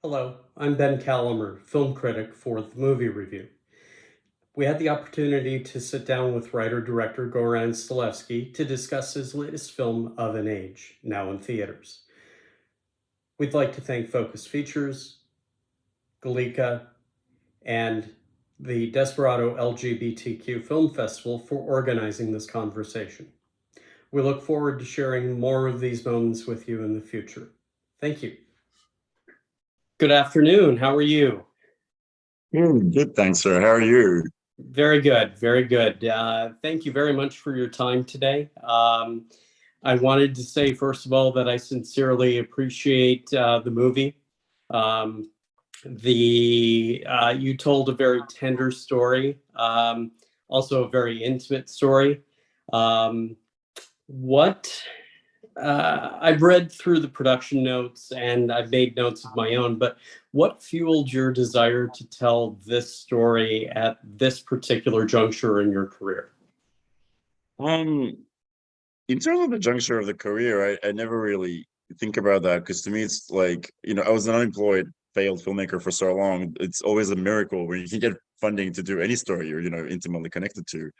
Hello, I'm Ben Cahlamer, film critic for The Movie Review. We had the opportunity to sit down with writer-director Goran Stolevski to discuss his latest film, Of an Age, now in theaters. We'd like to thank Focus Features, Galika, and the Desperado LGBTQ Film Festival for organizing this conversation. We look forward to sharing more of these moments with you in the future. Thank you. Good afternoon. How are you? Good, thanks, sir. How are you? Very good, very good. Thank you very much for your time today. I wanted to say, first of all, that I sincerely appreciate the movie. Um, you told a very tender story, also a very intimate story. Um, what I've read through the production notes and I've made notes of my own, but what fueled your desire to tell this story at this particular juncture in your career? Um, in terms of the juncture of the career, I never really think about that because to me it's like, I was an unemployed failed filmmaker for so long. It's always a miracle when you can get funding to do any story you're, intimately connected to.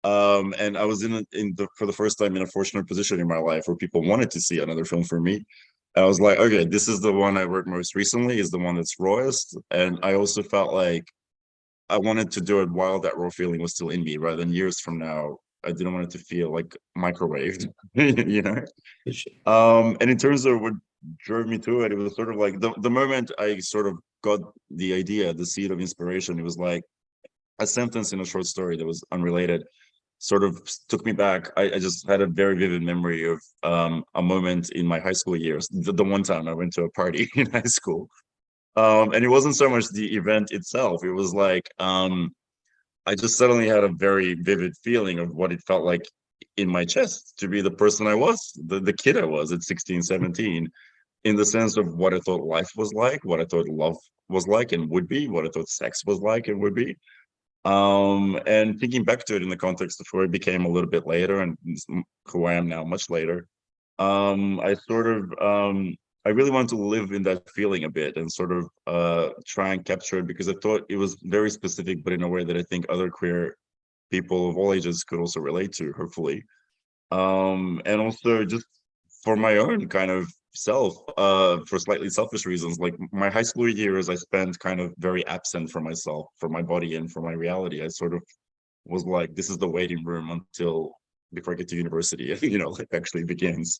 And I was for the first time in a fortunate position in my life where people wanted to see another film for me. And I was like, okay, this is the one I worked most recently, is the one that's rawest. And I also felt like I wanted to do it while that raw feeling was still in me, rather than years from now. I didn't want it to feel like microwaved, you know. And in terms of what drove me to it, it was sort of like the moment I sort of got the idea, the seed of inspiration. It was like a sentence in a short story that was unrelated, sort of took me back. I just had a very vivid memory of a moment in my high school years. The one time I went to a party in high school, and it wasn't so much the event itself. It was like I just suddenly had a very vivid feeling of what it felt like in my chest to be the person I was, the kid I was at 16, 17, in the sense of what I thought life was like, what I thought love was like and would be, what I thought sex was like and would be. And thinking back to it in the context of who I became a little bit later and who I am now much later, I sort of I really want to live in that feeling a bit and sort of try and capture it because I thought it was very specific, but in a way that I think other queer people of all ages could also relate to, hopefully. And also just for my own kind of self, for slightly selfish reasons, like my high school years, I spent kind of very absent from myself, from my body and from my reality. I sort of was like, this is the waiting room until before I get to university, like actually begins.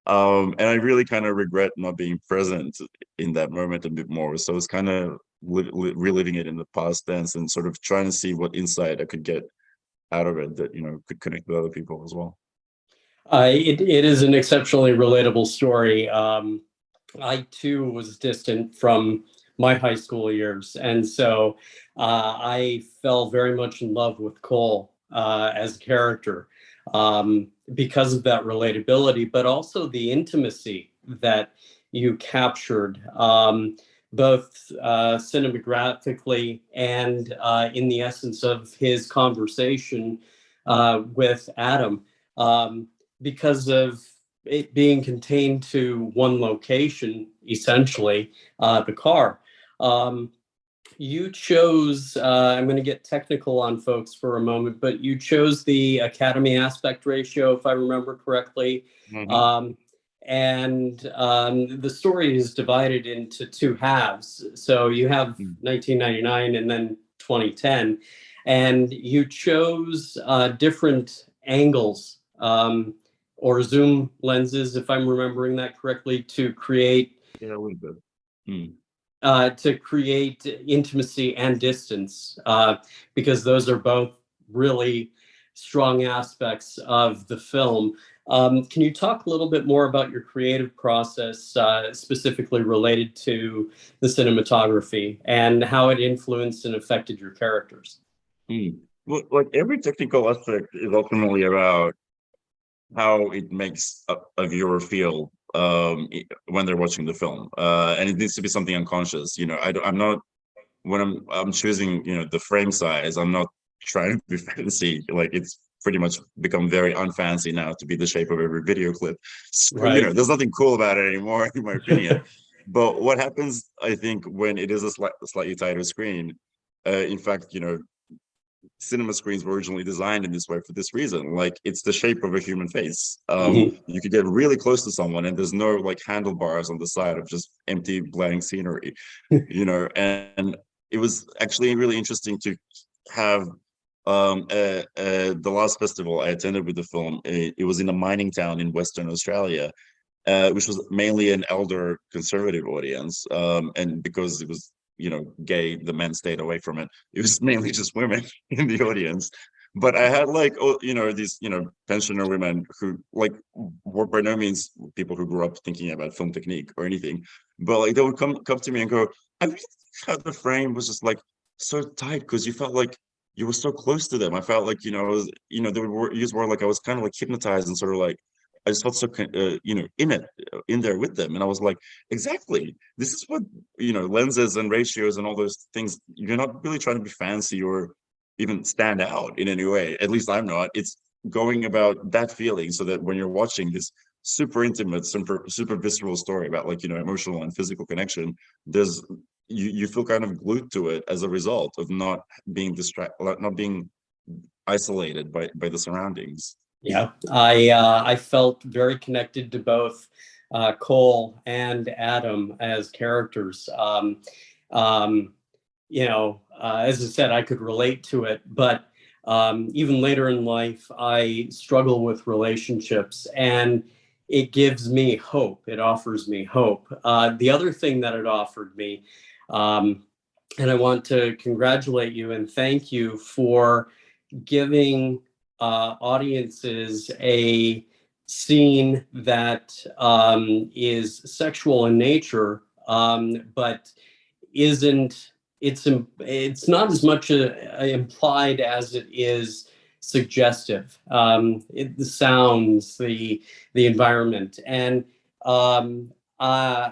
And I really kind of regret not being present in that moment a bit more. So it's kind of reliving it in the past tense and sort of trying to see what insight I could get out of it that, could connect with other people as well. It is an exceptionally relatable story. I too was distant from my high school years, and so I fell very much in love with Cole as a character because of that relatability, but also the intimacy that you captured, both cinematographically and in the essence of his conversation with Adam. Because of it being contained to one location, essentially, the car. You chose, I'm going to get technical on folks for a moment, but you chose the Academy aspect ratio, if I remember correctly. Mm-hmm. The story is divided into two halves. So you have 1999 and then 2010. And you chose different angles or zoom lenses, if I'm remembering that correctly, to create Yeah, a little bit. Mm. Intimacy and distance, because those are both really strong aspects of the film. Can you talk a little bit more about your creative process, specifically related to the cinematography and how it influenced and affected your characters? Well, like every technical aspect is ultimately about how it makes a viewer feel when they're watching the film, and it needs to be something unconscious. I'm not when I'm choosing the frame size. I'm not trying to be fancy. Like it's pretty much become very unfancy now to be the shape of every video clip. So Right. there's nothing cool about it anymore, in my opinion. But what happens, I think, when it is a slightly tighter screen, in fact, cinema screens were originally designed in this way for this reason. Like, it's the shape of a human face. Mhm. You could get really close to someone and there's no like handlebars on the side of just empty blank scenery, and it was actually really interesting to have the last festival I attended with the film. It was in a mining town in Western Australia, which was mainly an elder conservative audience. And because it was, gay, the men stayed away from it. It was mainly just women in the audience. But I had like, these, pensioner women who like were by no means people who grew up thinking about film technique or anything. But like they would come to me and go, I really how the frame was just like so tight because you felt like you were so close to them. I felt like, they would use word like I was kind of like hypnotized and sort of like I just felt so, in there with them. And I was like, exactly. This is what, lenses and ratios and all those things. You're not really trying to be fancy or even stand out in any way. At least I'm not. It's going about that feeling so that when you're watching this super intimate, super visceral story about like, emotional and physical connection, there's, you feel kind of glued to it as a result of not being distracted, not being isolated by the surroundings. Yeah, I felt very connected to both Cole and Adam as characters. As I said, I could relate to it, but even later in life, I struggle with relationships, and it gives me hope. It offers me hope. The other thing that it offered me, um, and I want to congratulate you and thank you for giving audiences a scene that is sexual in nature, but isn't. It's not as much implied as it is suggestive. The sounds, the environment, and um, uh,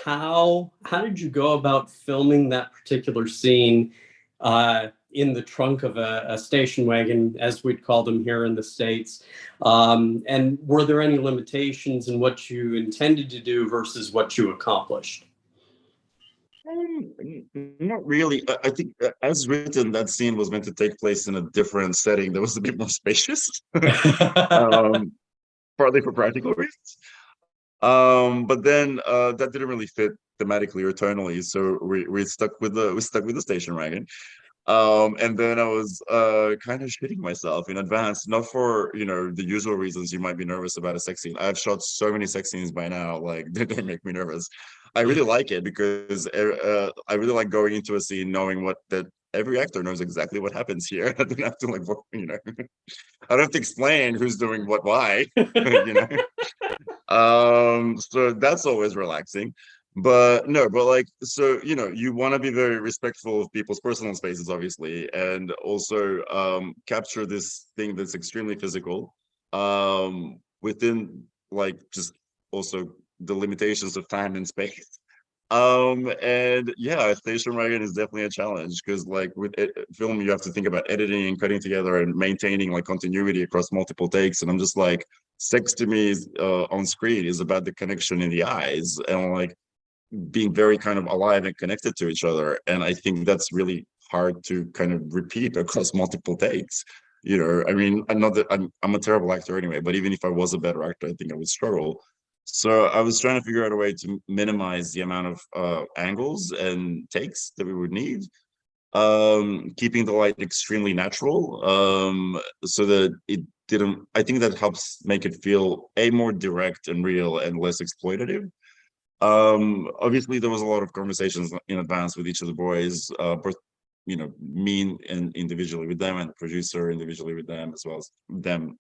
how did you go about filming that particular scene? In the trunk of a station wagon, as we'd call them here in the States. And were there any limitations in what you intended to do versus what you accomplished? Not really. I think as written, that scene was meant to take place in a different setting that was a bit more spacious, um, partly for practical reasons. But then that didn't really fit thematically or tonally, so we stuck with the station wagon. And then I was kind of shitting myself in advance, not for the usual reasons you might be nervous about a sex scene. I've shot so many sex scenes by now, like they make me nervous. I really like it because I really like going into a scene knowing that every actor knows exactly what happens here. I don't have to like I don't have to explain who's doing what why, you know. So that's always relaxing. But no, but like, so you want to be very respectful of people's personal spaces, obviously, and also capture this thing that's extremely physical, within like just also the limitations of time and space. And yeah, station wagon is definitely a challenge because like with film you have to think about editing and cutting together and maintaining like continuity across multiple takes. And I'm just like, sex to me is, on screen is about the connection in the eyes and like being very kind of alive and connected to each other. And I think that's really hard to kind of repeat across multiple takes. I mean, I'm not that I'm a terrible actor anyway, but even if I was a better actor, I think I would struggle. So I was trying to figure out a way to minimize the amount of angles and takes that we would need, keeping the light extremely natural, so that it didn't. I think that helps make it feel more direct and real and less exploitative. Obviously there was a lot of conversations in advance with each of the boys, both me and individually with them and the producer individually with them, as well as them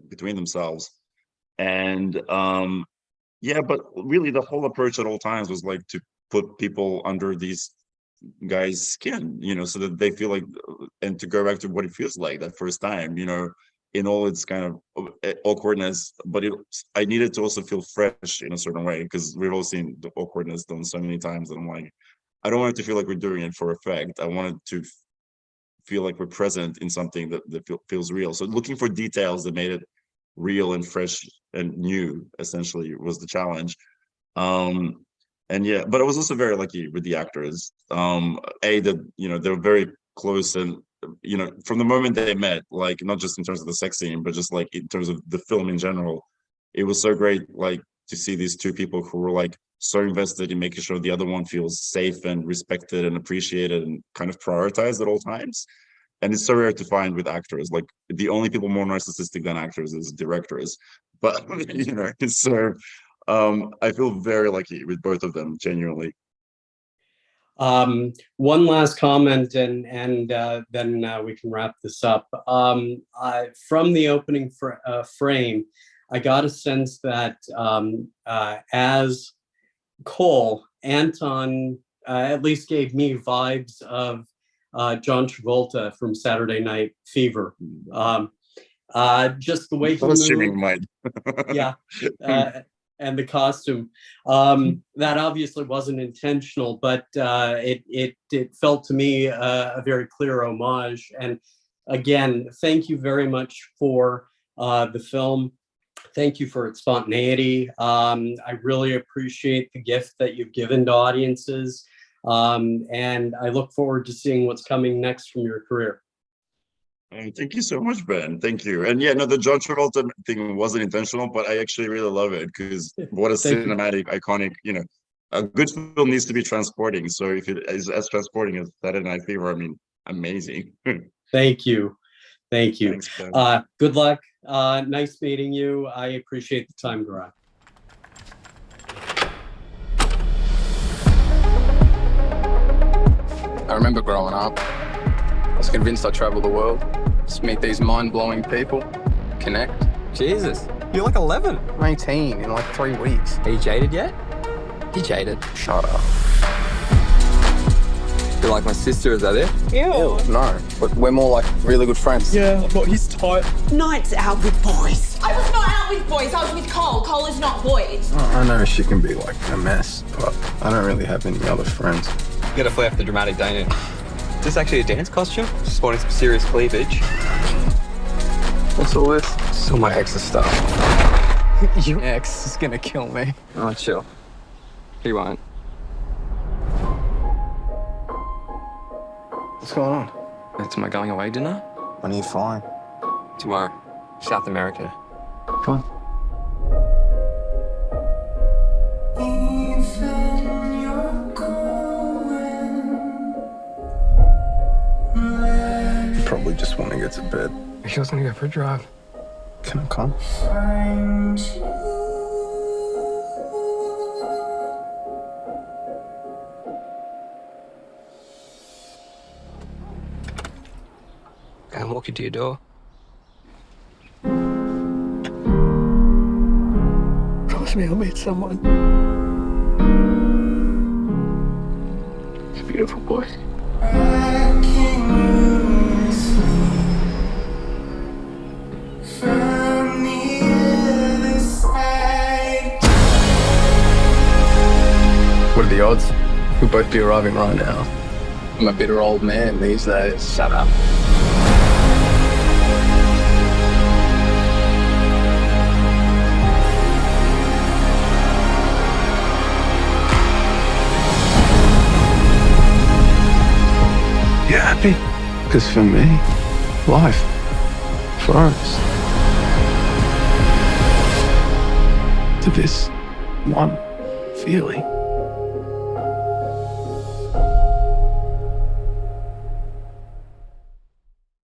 between themselves. And yeah, but really the whole approach at all times was like to put people under these guys skin, so that they feel like, and to go back to what it feels like that first time, in all its kind of awkwardness. But I needed to also feel fresh in a certain way because we've all seen the awkwardness done so many times, and I'm like, I don't want it to feel like we're doing it for effect. I wanted to feel like we're present in something that feels real. So looking for details that made it real and fresh and new essentially was the challenge. um And yeah, but I was also very lucky with the actors. They're very close, and from the moment they met, like not just in terms of the sex scene, but just like in terms of the film in general, it was so great, like to see these two people who were like so invested in making sure the other one feels safe and respected and appreciated and kind of prioritized at all times. And it's so rare to find with actors. Like the only people more narcissistic than actors is directors. But so I feel very lucky with both of them, genuinely. One last comment, and then we can wrap this up. From the opening frame, I got a sense that as Cole, Anton at least gave me vibes of John Travolta from Saturday Night Fever. Just the way he moved. Mine. Yeah. And the costume. That obviously wasn't intentional, but it felt to me a very clear homage. And again, thank you very much for the film. Thank you for its spontaneity. I really appreciate the gift that you've given to audiences. And I look forward to seeing what's coming next from your career. Thank you so much, Ben. Thank you. And yeah, no, the John Travolta thing wasn't intentional, but I actually really love it because what a cinematic, iconic, a good film needs to be transporting. So if it is as transporting as Saturday Night Fever, I mean, amazing. Thank you. Thank you. Thanks, Ben. Good luck. Nice meeting you. I appreciate the time, Goran. I remember growing up, I was convinced I'd travel the world, just meet these mind-blowing people, connect. Jesus, you're like 11. I'm 18 in like 3 weeks. Are you jaded yet? You jaded. Shut up. You're like my sister, is that it? Ew. No, but we're more like really good friends. Yeah, but he's tight. Nights out with boys. I was not out with boys, I was with Cole. Cole is not boys. I know she can be like a mess, but I don't really have any other friends. You gotta flare up the dramatic, don't you? Is this actually a dance costume? Sporting some serious cleavage. What's all this? Still my ex's stuff. Your ex is gonna kill me. Oh, chill. He won't. What's going on? It's my going away dinner. When are you flying? Tomorrow. South America. Come on. You probably just want to get to bed. She was gonna go for a drive. Can I come? Go and walk you to your door. Promise me I'll meet someone. It's a beautiful boy. What are the odds? We'll both be arriving right now. I'm a bitter old man these days. Shut up. You happy? Because for me, life froze to this one feeling.